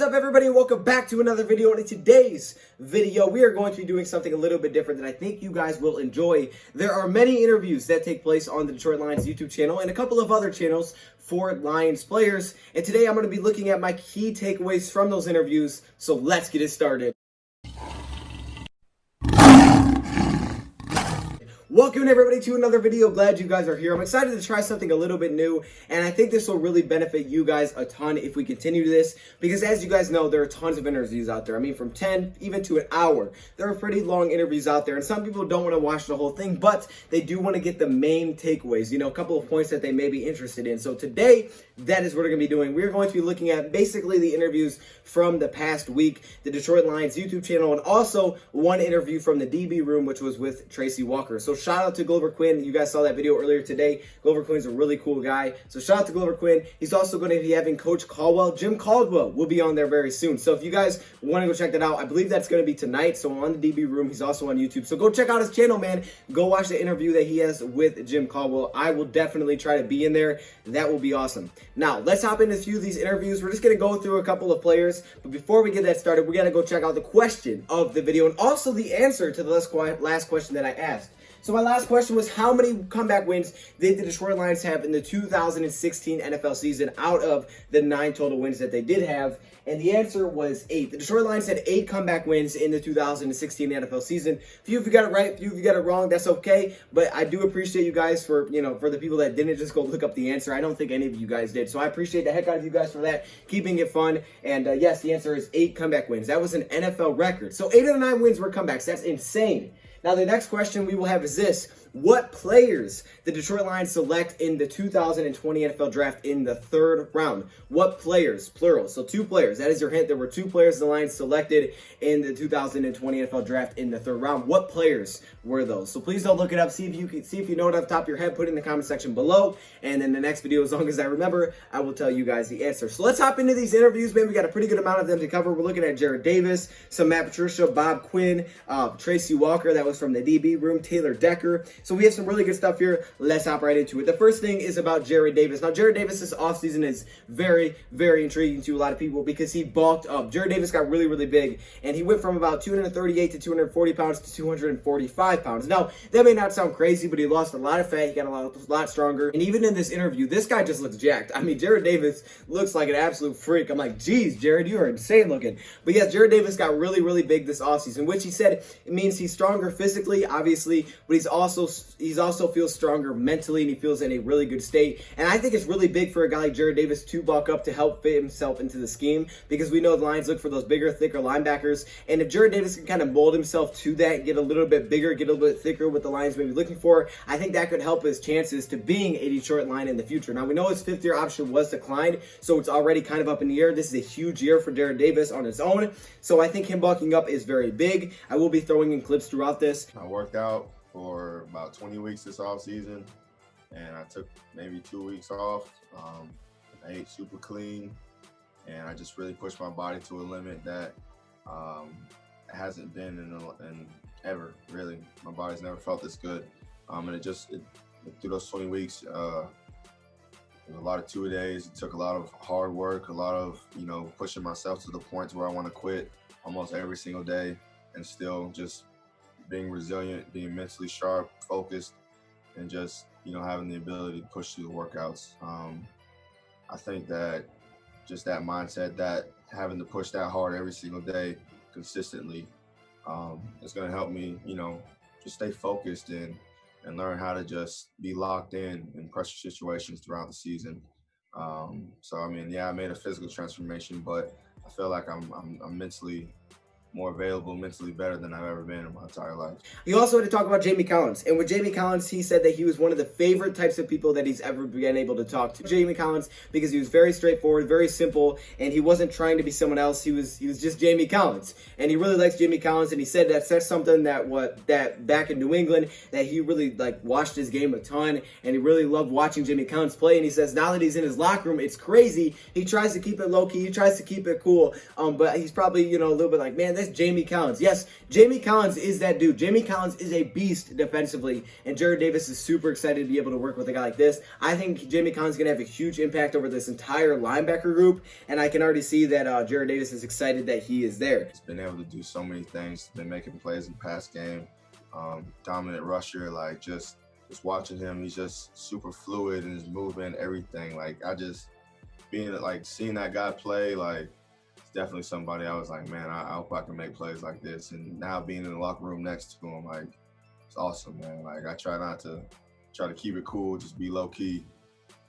up, everybody, and welcome back to another video. And in today's video, we are going to be doing something a little bit different that I think you guys will enjoy. There are many interviews that take place on the Detroit Lions YouTube channel and a couple of other channels for Lions players. And today I'm going to be looking at my key takeaways from those interviews. So let's get it started. Welcome everybody to another video. Glad you guys are here. I'm excited to try something a little bit new, and I think this will really benefit you guys a ton if we continue this, because as you guys know, there are tons of interviews out there. I mean, from 10 even to an hour. There are pretty long interviews out there, and some people don't want to watch the whole thing, but they do want to get the main takeaways, you know, a couple of points that they may be interested in. So today, that is what we're going to be doing. We're going to be looking at basically the interviews from the past week, the Detroit Lions YouTube channel, and also one interview from the DB room, which was with Tracy Walker. So shout out to Glover Quinn. You guys saw that video earlier today. Glover Quinn's a really cool guy. So shout out to Glover Quinn. He's also going to be having Coach Caldwell. Jim Caldwell will be on there very soon. So if you guys want to go check that out, I believe that's going to be tonight. So on the DB room, he's also on YouTube. So go check out his channel, man. Go watch the interview that he has with Jim Caldwell. I will definitely try to be in there. That will be awesome. Now, let's hop into a few of these interviews. We're just going to go through a couple of players. But before we get that started, we got to go check out the question of the video and also the answer to the last question that I asked. So my last question was, how many comeback wins did the Detroit Lions have in the 2016 NFL season out of the 9 total wins that they did have? And the answer was 8. The Detroit Lions had 8 comeback wins in the 2016 NFL season. A few of you got it right, a few of you got it wrong. That's okay. But I do appreciate you guys for, for the people that didn't just go look up the answer. I don't think any of you guys did. So I appreciate the heck out of you guys for that, keeping it fun. And yes, the answer is 8 comeback wins. That was an NFL record. So 8 of the 9 wins were comebacks. That's insane. Now, the next question we will have is this. What players the Detroit Lions select in the 2020 NFL Draft in the 3rd round? What players? Plural. So 2 players. That is your hint. There were 2 players the Lions selected in the 2020 NFL Draft in the 3rd round. What players were those? So please don't look it up. See if you know it off the top of your head. Put it in the comment section below. And in the next video, as long as I remember, I will tell you guys the answer. So let's hop into these interviews, man. We got a pretty good amount of them to cover. We're looking at Jarrad Davis, some Matt Patricia, Bob Quinn, Tracy Walker. That was from the DB room. Taylor Decker. So we have some really good stuff here. Let's hop right into it. The first thing is about Jarrad Davis. Now, Jarrad Davis this offseason is very, very intriguing to a lot of people because he bulked up. Jarrad Davis got really, really big, and he went from about 238 to 240 pounds to 245 pounds. Now, that may not sound crazy, but he lost a lot of fat. He got a lot stronger. And even in this interview, this guy just looks jacked. I mean, Jarrad Davis looks like an absolute freak. I'm like, geez, Jarrad, you are insane looking. But yes, Jarrad Davis got really, really big this offseason, which he said it means he's stronger physically, obviously, but he's also feels stronger mentally, and he feels in a really good state. And I think it's really big for a guy like Jarrad Davis to bulk up to help fit himself into the scheme, because we know the Lions look for those bigger, thicker linebackers. And if Jarrad Davis can kind of mold himself to that, get a little bit bigger, get a little bit thicker, what the Lions may be looking for, I think that could help his chances to being a Detroit Lion in the future. Now, we know his 5th-year option was declined, so it's already kind of up in the air. This is a huge year for Jarrad Davis on his own, so I think him bulking up is very big. I will be throwing in clips throughout this. I worked out for about 20 weeks this off season, and I took maybe 2 weeks off. I ate super clean, and I just really pushed my body to a limit that hasn't been in ever, really. My body's never felt this good. And through those 20 weeks, it was a lot of 2-a-days. It took a lot of hard work, a lot of, pushing myself to the point where I want to quit almost every single day, and still just being resilient, being mentally sharp, focused, and just, having the ability to push through the workouts. I think that just that mindset, that having to push that hard every single day consistently, is going to help me, just stay focused and learn how to just be locked in pressure situations throughout the season. So, I mean, yeah, I made a physical transformation, but I feel like I'm mentally more available, mentally better than I've ever been in my entire life. He also had to talk about Jamie Collins. And with Jamie Collins, he said that he was one of the favorite types of people that he's ever been able to talk to. Jamie Collins, because he was very straightforward, very simple, and he wasn't trying to be someone else. He was just Jamie Collins. And he really likes Jamie Collins, and he said that's something that back in New England, that he really watched his game a ton, and he really loved watching Jamie Collins play. And he says now that he's in his locker room, it's crazy. He tries to keep it low-key, he tries to keep it cool, but he's probably, a little bit like, man, That's Jamie Collins. Yes, Jamie Collins is that dude. Jamie Collins is a beast defensively, and Jared Davis is super excited to be able to work with a guy like this. I think Jamie Collins is going to have a huge impact over this entire linebacker group, and I can already see that Jared Davis is excited that he is there. He's been able to do so many things. Been making plays in the past game. Dominant rusher, like just watching him, he's just super fluid in his movement, everything. Like seeing that guy play, like it's definitely somebody I was like, man, I hope I can make plays like this. And now being in the locker room next to him, like it's awesome, man. Like I try to keep it cool, just be low key.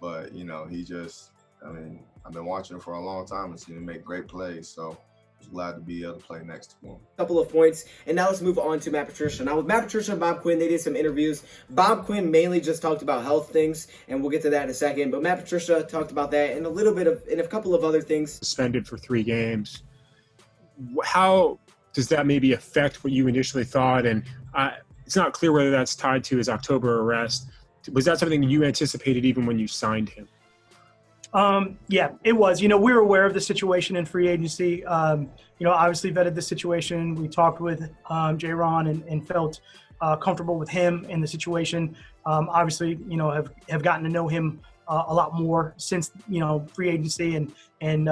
But I've been watching him for a long time and seen him make great plays. So I was glad to be able to play next to him. Couple of points, and now let's move on to Matt Patricia. Now with Matt Patricia and Bob Quinn, they did some interviews. Bob Quinn mainly just talked about health things, and we'll get to that in a second. But Matt Patricia talked about that and a couple of other things. Suspended for 3 games. How does that maybe affect what you initially thought? And it's not clear whether that's tied to his October arrest. Was that something you anticipated even when you signed him? Yeah, it was. We were aware of the situation in free agency. Obviously vetted the situation. We talked with J-Ron and felt comfortable with him in the situation. Obviously, have gotten to know him a lot more since, free agency and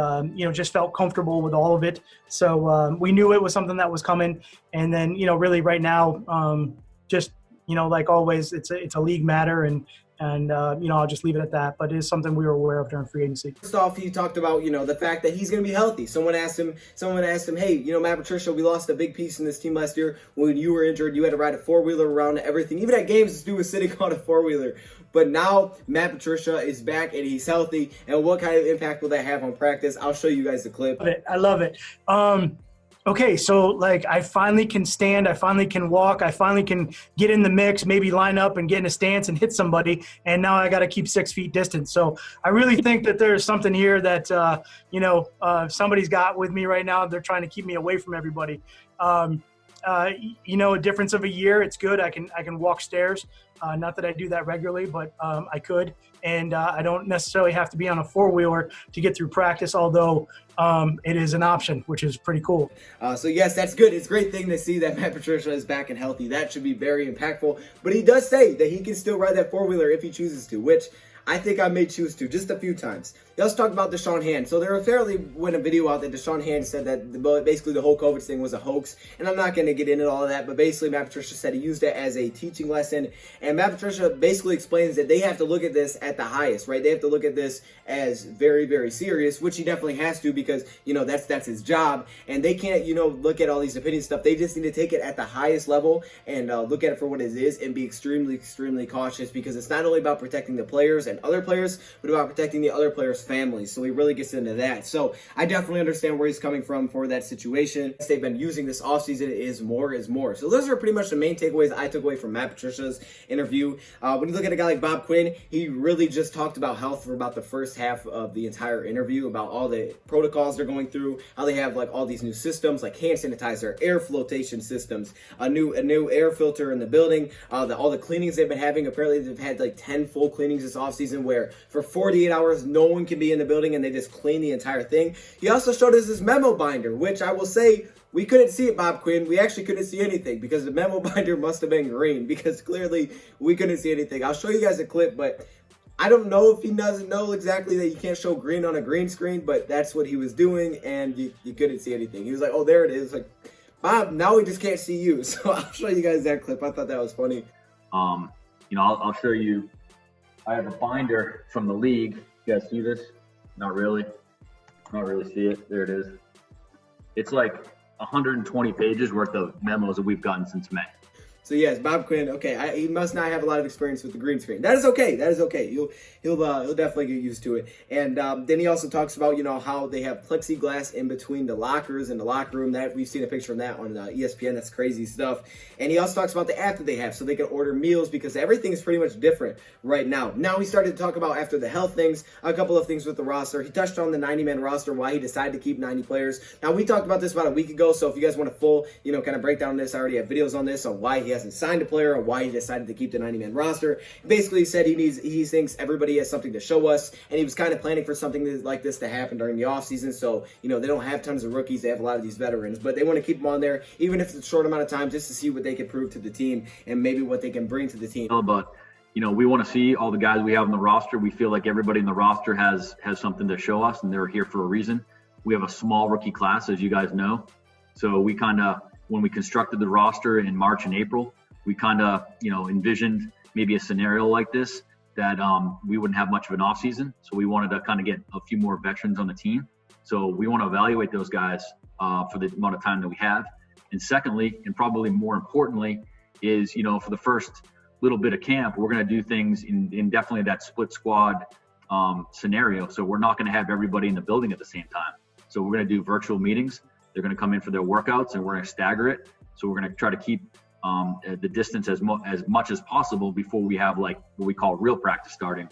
just felt comfortable with all of it. So we knew it was something that was coming. And then, really right now, like always, it's a league matter and I'll just leave it at that. But it is something we were aware of during free agency. First off, he talked about, the fact that he's going to be healthy. Someone asked him, hey, Matt Patricia, we lost a big piece in this team last year. When you were injured, you had to ride a 4-wheeler around everything. Even at games, this dude was sitting on a 4-wheeler. But now Matt Patricia is back and he's healthy. And what kind of impact will that have on practice? I'll show you guys the clip. I love it. Okay, so I finally can stand, I finally can walk, I finally can get in the mix, maybe line up and get in a stance and hit somebody, and now I got to keep 6 feet distance. So I really think that there's something here that, somebody's got with me right now. They're trying to keep me away from everybody. A difference of a year, it's good. I can walk stairs. Not that I do that regularly, but I could. And I don't necessarily have to be on a 4-wheeler to get through practice, although it is an option, which is pretty cool. So yes, that's good. It's a great thing to see that Matt Patricia is back and healthy. That should be very impactful. But he does say that he can still ride that 4-wheeler if he chooses to, which I think I may choose to just a few times. He also talked about Deshaun Hand. So there apparently went a video out that Deshaun Hand said that basically the whole COVID thing was a hoax. And I'm not going to get into all of that, but basically Matt Patricia said he used it as a teaching lesson. And Matt Patricia basically explains that they have to look at this at the highest, right? They have to look at this as very, very serious, which he definitely has to because, that's his job. And they can't, look at all these opinion stuff. They just need to take it at the highest level and look at it for what it is and be extremely, extremely cautious because it's not only about protecting the players and other players, but about protecting the other players' families. So he really gets into that. So I definitely understand where he's coming from for that situation. They've been using this offseason is more. So those are pretty much the main takeaways I took away from Matt Patricia's interview. When you look at a guy like Bob Quinn, he really just talked about health for about the first half of the entire interview, about all the protocols they're going through, how they have all these new systems like hand sanitizer, air flotation systems, a new air filter in the building, all the cleanings they've been having. Apparently they've had 10 full cleanings this offseason where for 48 hours no one can be in the building and they just clean the entire thing. He also showed us his memo binder, which I will say we couldn't see it, Bob Quinn. We actually couldn't see anything because the memo binder must have been green because clearly we couldn't see anything. I'll show you guys a clip, but I don't know if he doesn't know exactly that you can't show green on a green screen, but that's what he was doing and you couldn't see anything. He was like, oh, there it is. Like, Bob, now we just can't see you. So I'll show you guys that clip. I thought that was funny. I'll show you. I have a binder from the league. You guys see this? Not really see it. There it is. It's 120 pages worth of memos that we've gotten since May. So yes, Bob Quinn. Okay, he must not have a lot of experience with the green screen. That is okay. He'll definitely get used to it. And then he also talks about how they have plexiglass in between the lockers and the locker room. That we've seen a picture of that on ESPN. That's crazy stuff. And he also talks about the app that they have, so they can order meals because everything is pretty much different right now. Now he started to talk about after the health things, a couple of things with the roster. He touched on the 90-man roster, why he decided to keep 90 players. Now we talked about this about a week ago. So if you guys want a full kind of breakdown of this, I already have videos on this on why he hasn't signed a player and why he decided to keep the 90-man roster. Basically, he said he thinks everybody has something to show us, and he was kind of planning for something like this to happen during the offseason. So, you know, they don't have tons of rookies. They have a lot of these veterans, but they want to keep them on there, even if it's a short amount of time, just to see what they can prove to the team and maybe what they can bring to the team. But, you know, we want to see all the guys we have on the roster. We feel like everybody in the roster has something to show us, and they're here for a reason. We have a small rookie class, as you guys know. So we kind of, when we constructed the roster in March and April, we kind of, you know, envisioned maybe a scenario like this that we wouldn't have much of an off season. So we wanted to kind of get a few more veterans on the team. So we want to evaluate those guys for the amount of time that we have. And secondly, and probably more importantly, is, you know, for the first little bit of camp, we're going to do things in definitely that split squad scenario. So we're not going to have everybody in the building at the same time. So we're going to do virtual meetings. They're going to come in for their workouts, and we're going to stagger it. So we're going to try to keep the distance as much as possible before we have like what we call real practice starting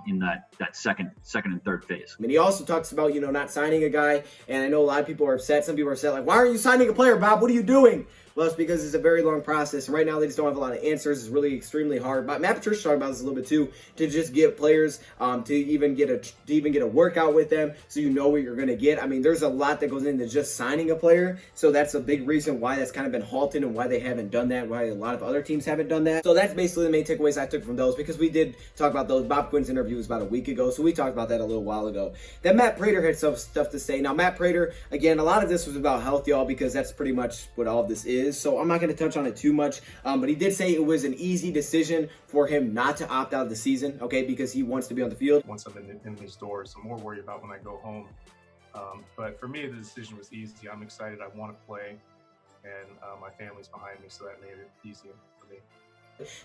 in that second and third phase. And he also talks about, you know, not signing a guy. And I know a lot of people are upset. Some people are upset, like, why aren't you signing a player, Bob? What are you doing? Well, it's because it's a very long process. And right now, they just don't have a lot of answers. It's really extremely hard. But Matt Patricia talked about this a little bit too, to just get players to even get a workout with them, so you know what you're going to get. I mean, there's a lot that goes into just signing a player. So that's a big reason why that's kind of been halted and why they haven't done that, why a lot of other teams haven't done that. So that's basically the main takeaways I took from those, because we did talk about those. Bob Quinn's interview was about a week ago, so we talked about that a little while ago. Then Matt Prater had some stuff to say. Now, Matt Prater, again, a lot of this was about health, y'all, because that's pretty much what all of this is. So I'm not going to touch on it too much, but he did say it was an easy decision for him not to opt out of the season, okay, because he wants to be on the field. Once I'm in these doors, I'm more worried about when I go home. But for me, the decision was easy. I'm excited. I want to play, and my family's behind me, so that made it easier for me.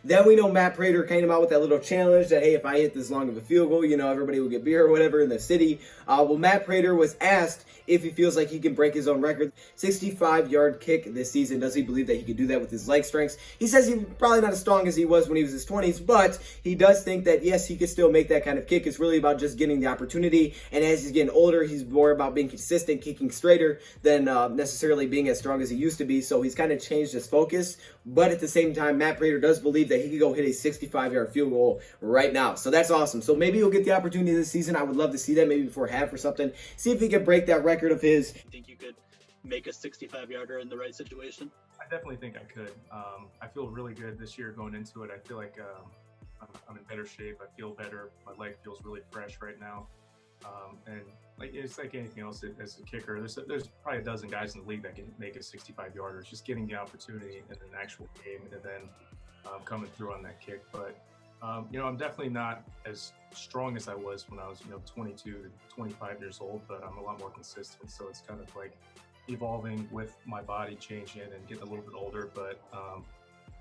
Then we know Matt Prater came out with that little challenge that, hey, if I hit this long of a field goal, you know, everybody will get beer or whatever in the city. Well, Matt Prater was asked if he feels like he can break his own record, 65-yard kick this season. Does he believe that he could do that with his leg strengths? He says he's probably not as strong as he was when he was in his 20s, but he does think that, yes, he could still make that kind of kick. It's really about just getting the opportunity, and as he's getting older, he's more about being consistent, kicking straighter than necessarily being as strong as he used to be, so he's kind of changed his focus. But at the same time, Matt Prater does believe that he could go hit a 65-yard field goal right now, so that's awesome. So maybe he'll get the opportunity this season. I would love to see that, maybe before half or something. See if he can break that record of his. You think you could make a 65-yarder in the right situation? I definitely think I could. I feel really good this year going into it. I feel like I'm in better shape. I feel better. My leg feels really fresh right now. And like it's like anything else as a kicker. There's probably a dozen guys in the league that can make a 65-yarder. It's just getting the opportunity in an actual game and then coming through on that kick. But you know, I'm definitely not as strong as I was when I was, 22 to 25 years old, but I'm a lot more consistent. So it's kind of like evolving with my body changing and getting a little bit older, but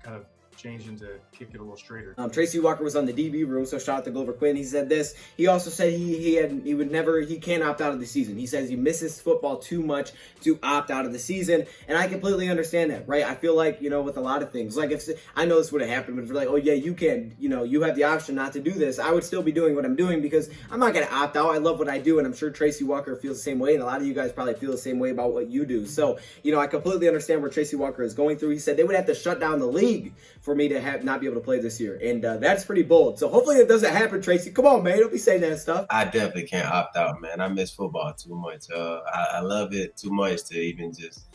kind of changing to kick it a little straighter. Tracy Walker was on the DB room, so shout out to Glover Quinn. He said this. He also said he can't opt out of the season. He says he misses football too much to opt out of the season, and I completely understand that, right? I feel like, with a lot of things, like if I know this would have happened, but if you're like, oh yeah, you can, you have the option not to do this, I would still be doing what I'm doing because I'm not going to opt out. I love what I do, and I'm sure Tracy Walker feels the same way, and a lot of you guys probably feel the same way about what you do. So, I completely understand where Tracy Walker is going through. He said they would have to shut down the league for me to not be able to play this year, and that's pretty bold. So hopefully it doesn't happen, Tracy. Come on, man, don't be saying that stuff. I definitely can't opt out, man. I miss football too much. I love it too much to even just.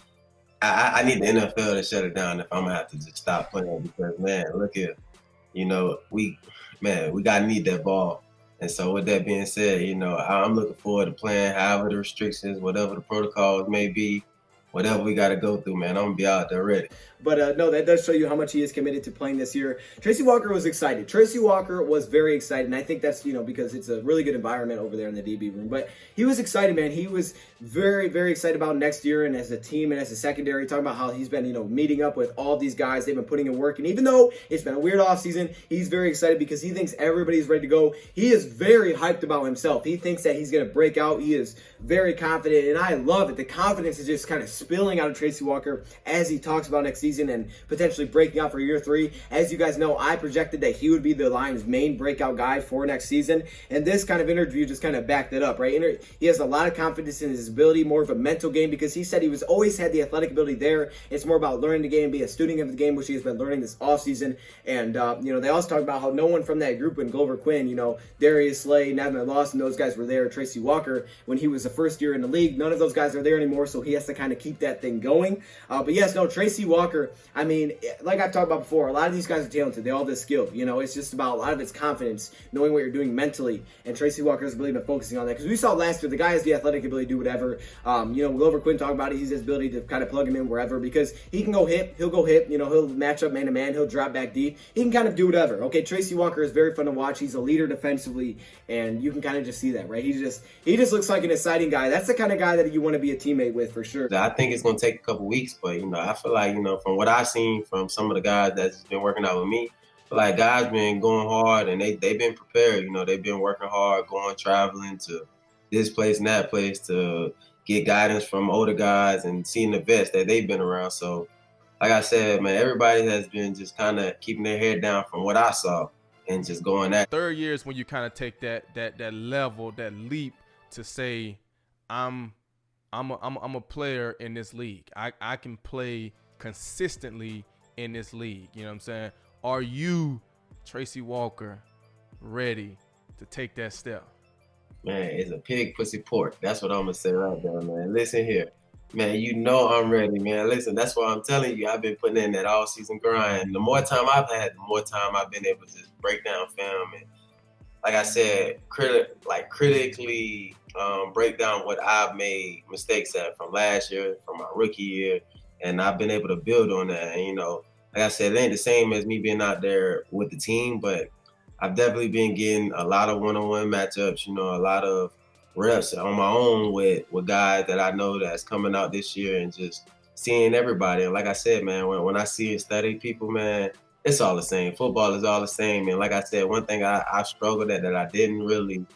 I need the NFL to shut it down if I'm gonna have to just stop playing because, man, look here, we gotta need that ball. And so with that being said, I'm looking forward to playing however the restrictions, whatever the protocols may be. Whatever we got to go through, man, I'm going to be out there ready. But no, that does show you how much he is committed to playing this year. Tracy Walker was excited. Tracy Walker was very excited, and I think that's, because it's a really good environment over there in the DB room. But he was excited, man. He was very, very excited about next year and as a team and as a secondary, talking about how he's been, meeting up with all these guys. They've been putting in work, and even though it's been a weird offseason, he's very excited because he thinks everybody's ready to go. He is very hyped about himself. He thinks that he's going to break out. He is very confident, and I love it. The confidence is just kind of spilling out of Tracy Walker as he talks about next season and potentially breaking out for year 3. As you guys know, I projected that he would be the Lions' main breakout guy for next season, and this kind of interview just kind of backed it up, right? He has a lot of confidence in his ability, more of a mental game, because he said he was always had the athletic ability there. It's more about learning the game, be a student of the game, which he has been learning this offseason. And, they also talk about how no one from that group when Glover Quinn, Darius Slay, Nevin Lawson, those guys were there. Tracy Walker, when he was the first year in the league, none of those guys are there anymore, so he has to kind of keep that thing going. But yes, no, Tracy Walker, I mean, like I've talked about before, a lot of these guys are talented. They all have this skill. It's just about a lot of it's confidence, knowing what you're doing mentally. And Tracy Walker has really been focusing on that, because we saw last year the guy has the athletic ability to do whatever. Glover Quinn talked about it. He's his ability to kind of plug him in wherever, because he can go hip. He'll go hip. He'll match up man to man. He'll drop back deep. He can kind of do whatever. Okay, Tracy Walker is very fun to watch. He's a leader defensively, and you can kind of just see that, right? He just looks like an exciting guy. That's the kind of guy that you want to be a teammate with for sure. I think it's gonna take a couple weeks, but I feel like from what I've seen from some of the guys that's been working out with me, I feel like guys been going hard and they've been prepared. They've been working hard, traveling to this place and that place to get guidance from older guys and seeing the vets that they've been around. So, like I said, man, everybody has been just kind of keeping their head down from what I saw and just going at. Third year is when you kind of take that level, that leap to say, I'm a player in this league. I can play consistently in this league. You know what I'm saying? Are you, Tracy Walker, ready to take that step? Man, it's a pig pussy pork. That's what I'm gonna say right there, man. Listen here. Man, I'm ready, man. Listen, that's why I'm telling you, I've been putting in that all-season grind. The more time I've had, the more time I've been able to just break down film and, like I said, critically break down what I've made mistakes at from last year, from my rookie year, and I've been able to build on that. And, like I said, it ain't the same as me being out there with the team, but I've definitely been getting a lot of one-on-one matchups, a lot of reps on my own with guys that I know that's coming out this year, and just seeing everybody. And like I said, man, when I see and study people, man, it's all the same. Football is all the same. And like I said, one thing I struggled at that I didn't really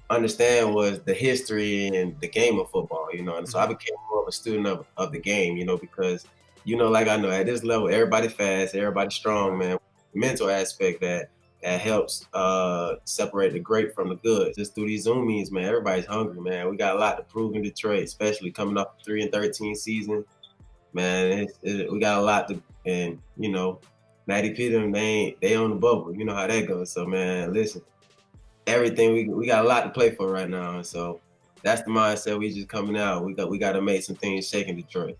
understand was the history and the game of football, And so I became more of a student of the game, because, like I know at this level, everybody fast, everybody strong, man. The mental aspect that helps separate the great from the good. Just through these Zoom meetings, man, everybody's hungry, man. We got a lot to prove in Detroit, especially coming off the 3-13 season. Man, we got a lot to, and, Natty Peter, they on the bubble. You know how that goes. So, man, listen, everything, we got a lot to play for right now. And so that's the mindset. We just coming out. We got to make some things shake in Detroit.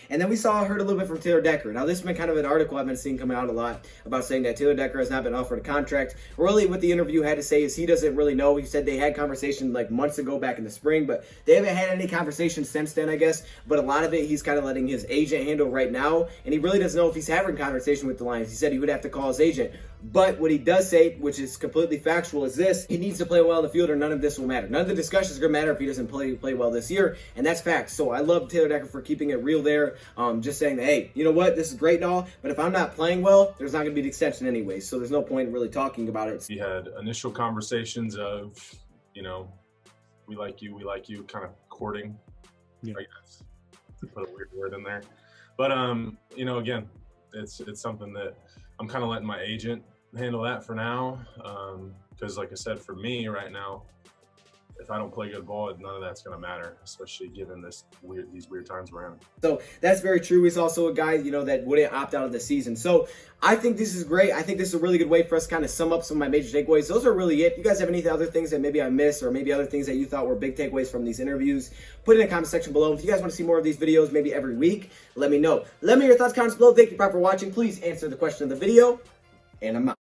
And then we heard a little bit from Taylor Decker. Now, this has been kind of an article I've been seeing coming out a lot about saying that Taylor Decker has not been offered a contract. Really, what the interview had to say is he doesn't really know. He said they had conversations like months ago back in the spring, but they haven't had any conversations since then, I guess. But a lot of it, he's kind of letting his agent handle right now, and he really doesn't know if he's having a conversation with the Lions. He said he would have to call his agent. But what he does say, which is completely factual, is this: he needs to play well in the field or none of this will matter. None of the discussions are going to matter if he doesn't play well this year, and that's fact. So I love Taylor Decker for keeping it real there, just saying that, hey, you know what, this is great and all, but if I'm not playing well, there's not going to be an extension anyway, so there's no point in really talking about it. We had initial conversations of, we like you, kind of courting, I guess, to put a weird word in there. But, again, it's something that I'm kind of letting my agent handle that for now, because like I said, for me right now, if I don't play good ball, none of that's going to matter, especially given these weird times we're in. So that's very true. He's also a guy, that wouldn't opt out of the season. So I think this is great. I think this is a really good way for us to kind of sum up some of my major takeaways. Those are really it. If you guys have any other things that maybe I missed, or maybe other things that you thought were big takeaways from these interviews, put it in the comment section below. If you guys want to see more of these videos, maybe every week, let me know. Let me know your thoughts, comments below. Thank you for watching. Please answer the question of the video, and I'm out.